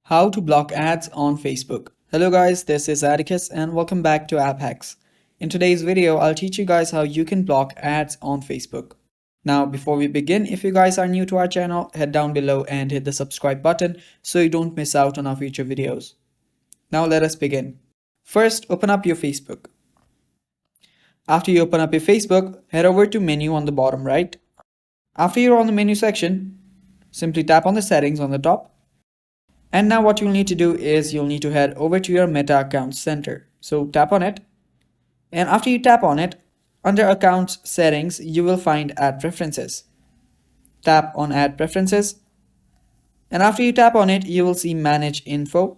How to block ads on Facebook. Hello guys, this is Atticus and welcome back to App Hacks. In today's video, I'll teach you guys how you can block ads on Facebook. Now, before we begin, if you guys are new to our channel, head down below and hit the subscribe button so you don't miss out on our future videos. Now let us begin. First, open up your Facebook. After you open up your Facebook, head over to menu on the bottom right. After you're on the menu section, simply tap on the settings on the top. And now what you'll need to do is you'll need to head over to your Meta Accounts Center. So tap on it. And after you tap on it, under Accounts Settings, you will find Ad Preferences. Tap on Ad Preferences. And after you tap on it, you will see Manage Info.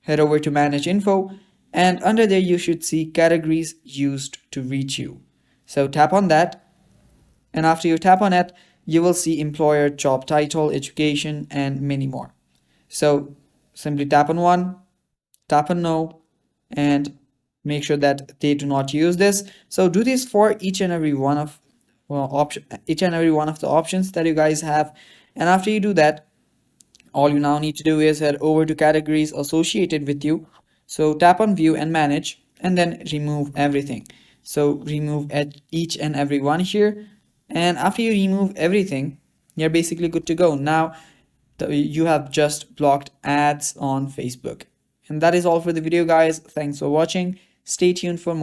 Head over to Manage Info. And under there, you should see Categories Used to Reach You. So tap on that. And after you tap on it, you will see Employer, Job Title, Education, and many more. So simply tap on one, tap on no, and make sure that they do not use this. So do this for each and every one of the options that you guys have. And after you do that, all you now need to do is head over to categories associated with you. So tap on view and manage, and then remove everything. So remove each and every one here. And after you remove everything, you're basically good to go. Now, you have just blocked ads on Facebook. And that is all for the video, guys. Thanks for watching. Stay tuned for more.